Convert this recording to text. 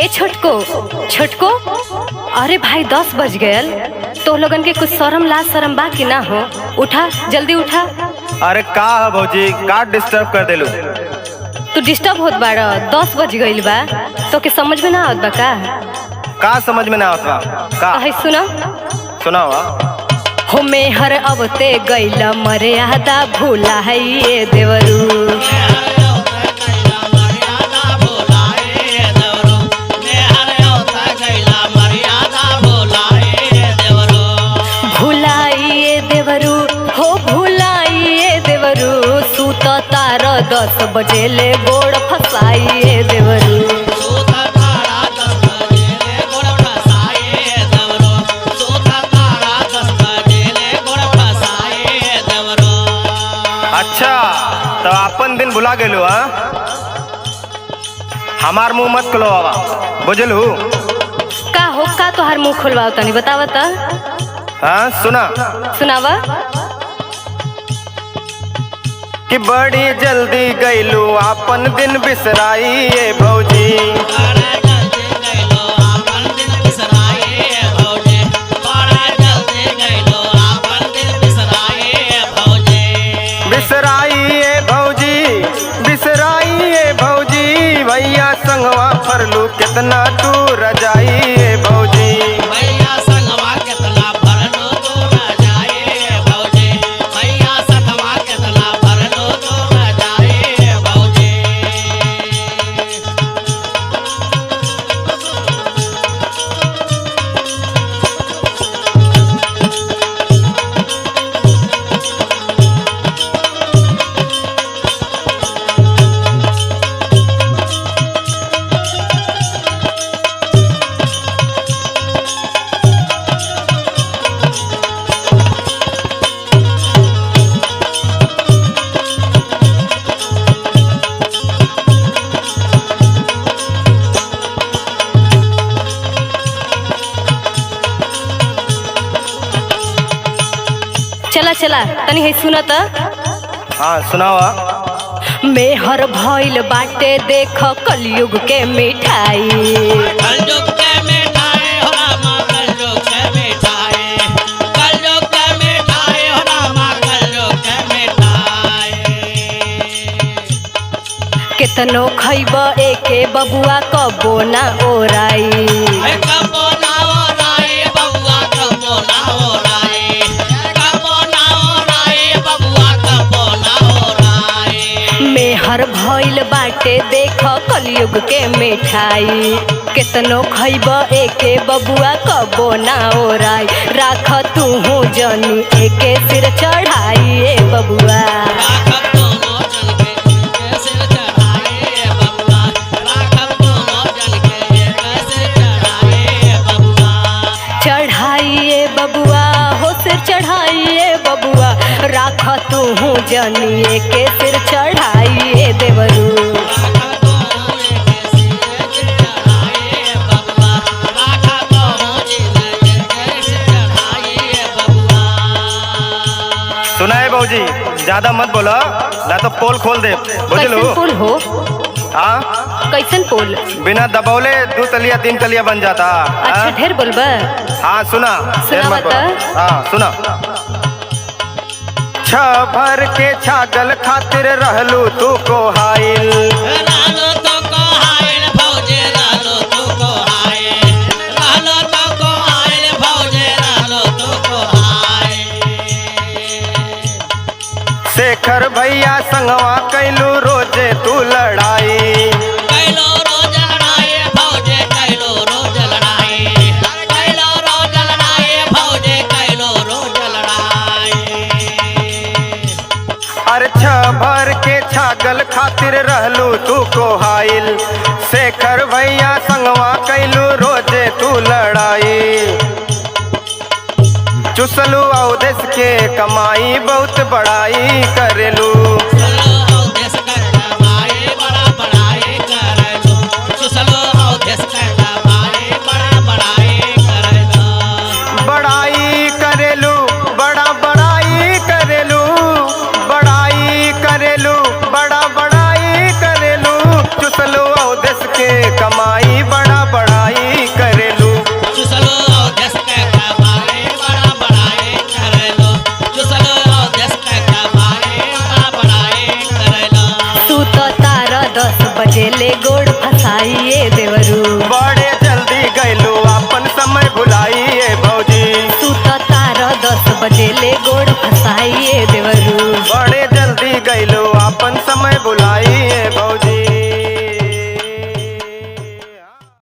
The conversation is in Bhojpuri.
छोटको छोटको, अरे भाई 10 बज गयल। तो लोगन के कुछ शर्म लाज शर्म बा कि ना हो? उठा जल्दी उठा। अरे का है भौजी, का डिस्टर्ब कर देलू? तू डिस्टर्ब होत बाड़ा, 10 बज गईल बा। तो के समझ में ना आवत बा का समझ में ना आवत बा का? है सुना सुनावा। हो मेहर अबते गईला मर्यादा भूला है ये देवरू। भुलाइए देवरू हो भुलाइए देवरू, सूत तार 10 बजे ले गोड़ फसाइए देवरू। अच्छा तो अपन दिन भुला गेलू? हमार मुंह मत खुलवावा, बुझलू? का हो का तोहार मुंह खुलवाओ तनी बतावा ता। हाँ सुना। सुनावा। कि बड़ी जल्दी गईलू अपन दिन बिसराइए भौजी। बिसराइए भौजी, बिसराइए भौजी, भैया संगवा फरलू कितना तू रजाइए भौजी। चला चला तनी है सुना ता। हाँ सुनावा। मेहर भइल बाटे देख कलयुग के मिठाई। कलयुग के मिठाई हो रामा, कलयुग के मिठाई, कलयुग के मिठाई हो रामा, कलयुग के मिठाई। केतनो खइब एके बबुआ कबो ना ओराई। कबो ना ओराई बबुआ, कबो ना ओराई, कबो ना ओराई बबुआ, कबो ना ओराई। मेहर भइल बाटे देख कलयुग के मिठाई। केतनो खइब एके बबुआ कबो ना ओराई। राख तू जनी एके सिर चढ़ाई ए बबुआ। राखब दोनों जन के सिर चढ़ाए बबुआ, राखब दोनों जन के सिर चढ़ाए बबुआ। चढ़ाइए बबुआ हो सिर चढ़ाइए बबुआ, राख तू जनिए के सिर चढ़ाइए देवरू। सुना है भौजी, ज्यादा मत बोलो ना तो पोल खोल दे, बुझलू? कैसन पोल हो? हाँ कैसन पोल? बिना दबौले 2 तलिया 3 तलिया बन जाता। अच्छा ढेर बोलबा। हाँ सुना। सुना मत बता। बोलो। हाँ सुना। 6 भर के छागल खातिर रहलू तू को हाइल। रहलो तो को हाइल भौजे, रहलो तो को हाइल, रहलो तो को हाइल भौजे, रहलो तो को हाइल। शेखर भैया संगवा कैलू रोजे तू लड़ाई। कैलो रोज लड़ाई भौजे, कैलो रोज लड़ाई, कैलो रोज लड़ाई भौजे, कैलो रोज लड़ाई। अरे 6 भर के छागल खातिर रहलू तू को हाइल। शेखर भैया संगवा कैलू रोजे तू लड़ाई। चुसलू अवदेश के कमाई बहुत बड़ाई करेलू। चलो आओ देश कर कमाई बड़ा बड़ाई करेलो, चलो आओ देश कर कमाई बड़ा बड़ाई करेलो। बड़ाई करेलू, बड़ा बड़ाई करेलू, बड़ाई करेलू, बड़ा बड़ाई करेलू। चुसलू अवदेश के कमाई बड़ा बड़ा गोड़ फसाइए देवरू। बड़े जल्दी गैलू